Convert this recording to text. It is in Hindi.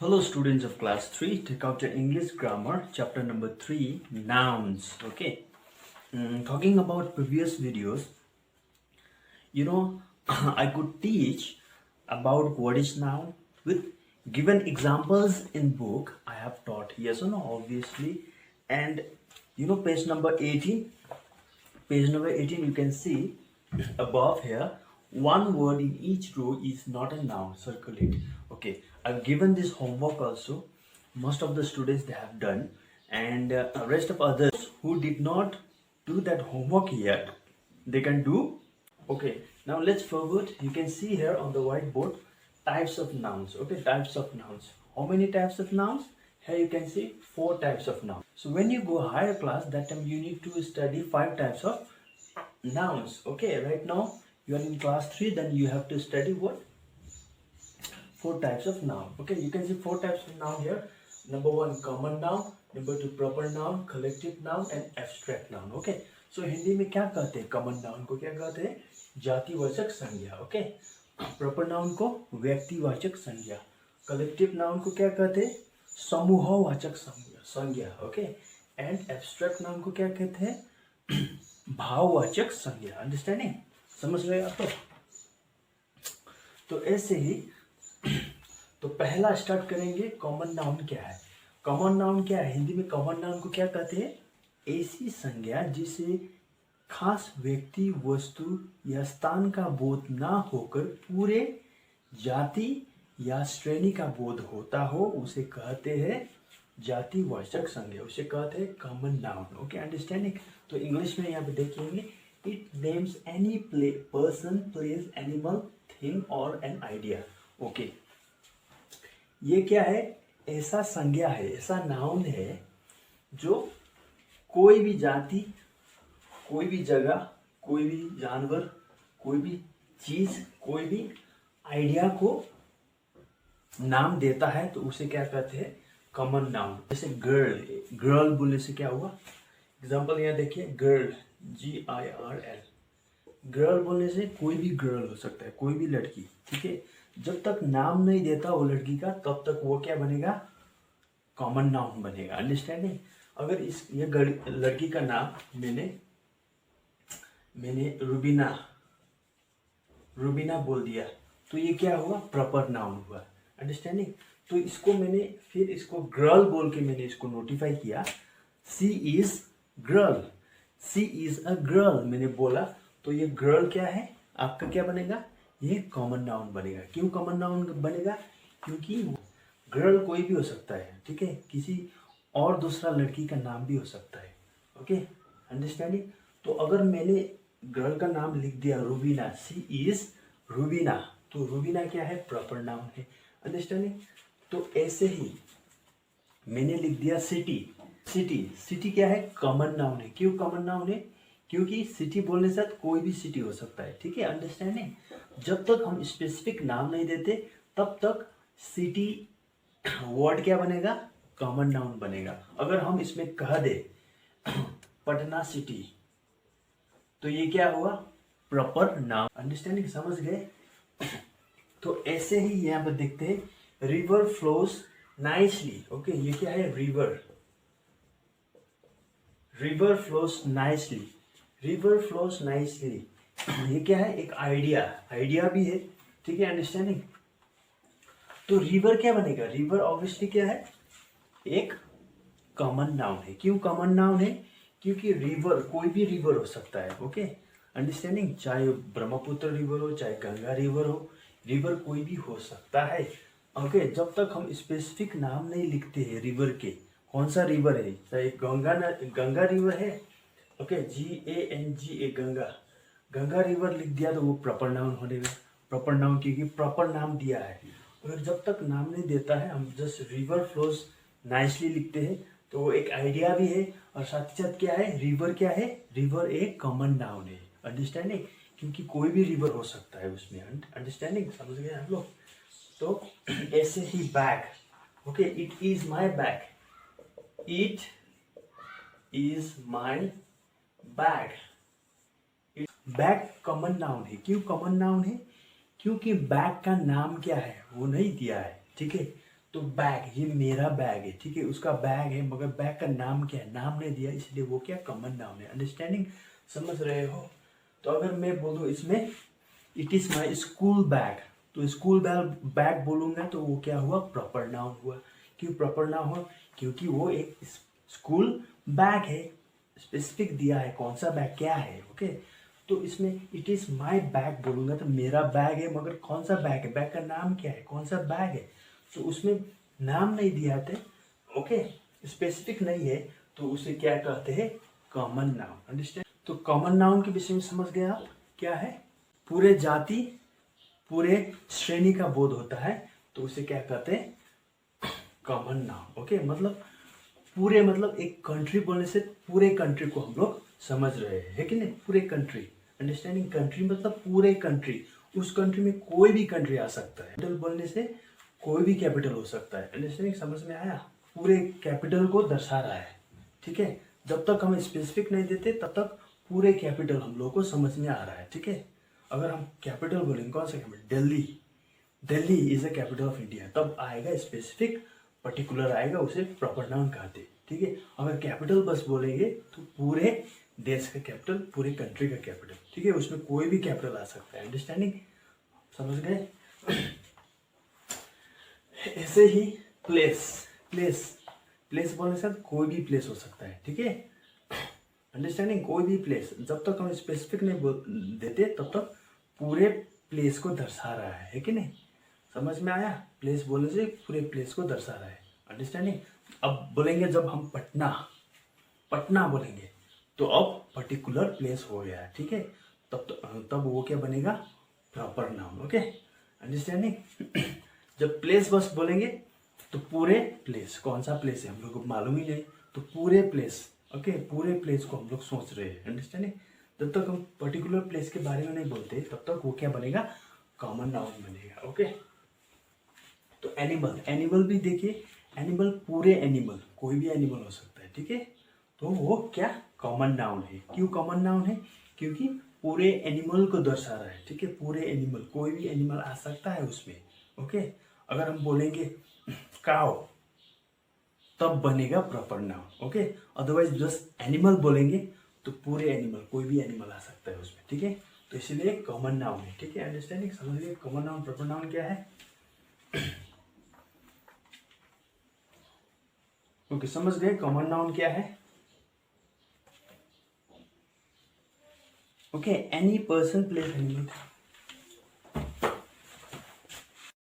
Hello students of class 3, take out your English grammar chapter number 3, nouns. Okay. Talking about previous videos, I could teach about what is noun with given examples in book. I have taught, yes or no, obviously. And page number 18, you can see above here, one word in each row is not a noun. Circle it. Okay, I've given this homework also. Most of the students they have done, and rest of others who did not do that homework yet, they can do. Okay, now let's forward. You can see here on the whiteboard types of nouns. Okay, types of nouns. How many types of nouns? Here you can see 4 types of nouns. So when you go higher class, that time you need to study 5 types of nouns. Okay, right now you are in class 3, then you have to study what? 4 types of noun. Okay, you can see 4 types of noun here. Number 1 common noun, number 2 proper noun, collective noun and abstract noun. Okay, so Hindi में क्या कहते हैं? कॉमन नाउन को क्या कहते हैं? जातिवाचक संज्ञा. ओके, प्रॉपर नाउन को व्यक्तिवाचक संज्ञा. कलेक्टिव नाउन को क्या कहते हैं? समूहवाचक संज्ञा. ओके, एंड एब्स्ट्रैक्ट नाउन को क्या कहते हैं? भाववाचक संज्ञा. अंडरस्टैंडिंग? समझ रहे आप? तो ऐसे ही तो पहला स्टार्ट करेंगे. कॉमन नाउन क्या है? कॉमन नाउन क्या है? हिंदी में कॉमन नाउन को क्या कहते हैं? ऐसी संज्ञा जिसे खास व्यक्ति, वस्तु या स्थान का बोध ना होकर पूरे जाति या श्रेणी का बोध होता हो, उसे कहते हैं जातिवाचक संज्ञा. उसे कहते हैं कॉमन नाउन. Okay, understanding? तो इंग्लिश में यहाँ पे देखेंगे, it names any person, place, animal, thing और एन आइडिया. ओके, ये क्या है? ऐसा संज्ञा है, ऐसा नाउन है जो कोई भी जाति, कोई भी जगह, कोई भी जानवर, कोई भी चीज, कोई भी आइडिया को नाम देता है, तो उसे क्या कहते हैं? Common noun. जैसे गर्ल, गर्ल बोलने से क्या हुआ? एग्जांपल यहाँ देखिए, गर्ल, GIRL. गर्ल बोलने से कोई भी गर्ल हो सकता है, कोई भी लड़की. ठीक है, जब तक नाम नहीं देता वो लड़की का, तब तक वो क्या बनेगा? कॉमन नाउन बनेगा. अंडरस्टैंडिंग? अगर ये लड़की का नाम मैंने रुबीना बोल दिया, तो ये क्या हुआ? प्रॉपर नाउन हुआ. अंडरस्टैंडिंग? तो इसको मैंने फिर इसको गर्ल बोल के मैंने इसको नोटिफाई किया. She is girl, she is a girl मैंने बोला, तो ये गर्ल क्या है? आपका क्या बनेगा? ये कॉमन नाउन बनेगा. क्यों कॉमन नाउन बनेगा? क्योंकि गर्ल कोई भी हो सकता है. ठीक है, किसी और दूसरा लड़की का नाम भी हो सकता है. Okay, understanding? तो अगर मैंने गर्ल का नाम लिख दिया रुबीना, सी इज रुबीना, तो रुबीना क्या है? प्रॉपर नाउन है. अंडरस्टैंडिंग? तो ऐसे ही मैंने लिख दिया सिटी, सिटी क्या है? कॉमन नाउन है. क्यों कॉमन नाउन है? क्योंकि सिटी बोलने से कोई भी सिटी हो सकता है. ठीक है, अंडरस्टैंडिंग? जब तक हम स्पेसिफिक नाम नहीं देते, तब तक सिटी वर्ड क्या बनेगा? कॉमन नाउन बनेगा. अगर हम इसमें कह दे पटना सिटी, तो ये क्या हुआ? Proper noun. अंडरस्टैंडिंग? समझ गए? तो ऐसे ही यहाँ पर देखते हैं, रिवर फ्लोज नाइसली. ओके, ये क्या है? River flows nicely. River flows nicely, ये क्या है? एक आइडिया भी है. ठीक है, अंडरस्टैंडिंग? तो रिवर क्या बनेगा? रिवर ऑब्वियसली क्या है? एक कॉमन नाउन है. क्यों कॉमन नाउन है? क्योंकि रिवर कोई भी रिवर हो सकता है. Okay, understanding? चाहे ब्रह्मपुत्र रिवर हो, चाहे गंगा रिवर हो, रिवर कोई भी हो सकता है. ओके, जब तक हम स्पेसिफिक नाम नहीं लिखते हैं रिवर के, कौन सा रिवर है, चाहे गंगा रिवर है. ओके, GANGA, गंगा रिवर लिख दिया तो वो प्रॉपर नाउन होने में. प्रॉपर नाउन क्योंकि प्रॉपर नाम दिया है. और जब तक नाम नहीं देता है, हम जस्ट रिवर फ्लोज नाइसली लिखते हैं, तो वो एक आइडिया भी है. और साथ ही साथ क्या है? रिवर क्या है? रिवर एक कॉमन नाउन है. अंडरस्टैंडिंग? क्योंकि कोई भी रिवर हो सकता है उसमें. अंडरस्टैंडिंग? समझ गए हम लोग? तो ऐसे ही bag. Okay, it is my bag, it is my bag. Bag common noun है. क्यों कॉमन नाउन है? क्योंकि बैग का नाम क्या है वो नहीं दिया है. ठीक है, तो बैग, ये मेरा बैग है, ठीक है, उसका बैग है, मगर बैग का नाम क्या है, नाम नहीं दिया, इसलिए वो क्या कॉमन नाउन है। अंडरस्टैंडिंग, समझ रहे हो। तो अगर मैं बोलूँ इसमें it is my school bag, तो स्कूल बैग बैग बोलूँगा तो वो क्या हुआ, प्रॉपर नाउन हुआ। क्यों प्रॉपर नाउन हुआ, क्योंकि वो एक स्कूल बैग है, स्पेसिफिक दिया है कौन सा बैग क्या है। ओके, तो इसमें इट इज़ माई बैग बोलूँगा तो मेरा बैग है, मगर कौन सा बैग है, बैग का नाम क्या है, कौन सा बैग है, तो उसमें नाम नहीं दिया थे। ओके, स्पेसिफिक नहीं है, तो उसे क्या कहते हैं, कॉमन नाउन। अंडरस्टैंड। तो कॉमन नाउन के विषय में समझ गए आप क्या है, पूरे जाति पूरे श्रेणी का बोध होता है, तो उसे क्या कहते हैं, कॉमन नाउन। ओके, मतलब पूरे, मतलब एक कंट्री बोलने से पूरे कंट्री को हम लोग समझ रहे हैं, है कि नहीं, पूरे कंट्री। अंडरस्टैंडिंग, कंट्री मतलब पूरे कंट्री, उस कंट्री में कोई भी कंट्री आ सकता है। कैपिटल बोलने से कोई भी कैपिटल हो सकता है। अंडरस्टैंडिंग, समझ में आया, पूरे कैपिटल को दर्शा रहा है, ठीक है। जब तक हम स्पेसिफिक नहीं देते तब तक पूरे कैपिटल हम लोग को समझ में आ रहा है, ठीक है। अगर हम कैपिटल बोलेंगे, कौन सा capital, Delhi, Delhi is the capital of India, तब आएगा स्पेसिफिक, पर्टिकुलर आएगा, उसे प्रॉपर नाउन कहते हैं, ठीक है। अगर कैपिटल बस बोलेंगे तो पूरे देश का कैपिटल, पूरे कंट्री का कैपिटल, ठीक है, उसमें कोई भी कैपिटल आ सकता है। अंडरस्टैंडिंग, समझ गए। ऐसे ही प्लेस, प्लेस, प्लेस बोलने से कोई भी प्लेस हो सकता है, ठीक है। अंडरस्टैंडिंग, कोई भी प्लेस, जब तक हम स्पेसिफिक नहीं देते तब तक पूरे प्लेस को दर्शा रहा है कि नहीं, समझ में आया। प्लेस बोलने से पूरे प्लेस को दर्शा रहा है। अंडरस्टैंडिंग। अब बोलेंगे जब हम पटना, पटना बोलेंगे तो अब पर्टिकुलर प्लेस हो गया है, ठीक है। तब वो क्या बनेगा, प्रॉपर नाउन। Okay, understanding. जब प्लेस बस बोलेंगे तो पूरे प्लेस, कौन सा प्लेस है हम लोग को मालूम ही नहीं, तो पूरे प्लेस, ओके, पूरे प्लेस को हम लोग सोच रहे हैं। अंडरस्टैंडिंग, जब तक हम पर्टिकुलर प्लेस के बारे में नहीं बोलते तब तक वो क्या बनेगा, कॉमन नाउन बनेगा। ओके, तो एनिमल, एनिमल भी देखिए, एनिमल पूरे एनिमल, कोई भी एनिमल हो सकता है, ठीक है, तो वो क्या कॉमन नाउन है। क्यों कॉमन नाउन है, क्योंकि पूरे एनिमल को दर्शा रहा है, ठीक है, पूरे एनिमल, कोई भी एनिमल आ सकता है उसमें। ओके, अगर हम बोलेंगे काउ तब बनेगा proper noun. Okay, otherwise just animal बोलेंगे तो पूरे एनिमल, कोई भी एनिमल आ सकता है उसमें, ठीक है, तो इसलिए कॉमन नाउन है, ठीक है। अंडरस्टैंडिंग, समझ लीजिए कॉमन नाउन प्रॉपर नाउन क्या है। ओके, समझ गए कॉमन नाउन क्या है। Okay, any person place animal,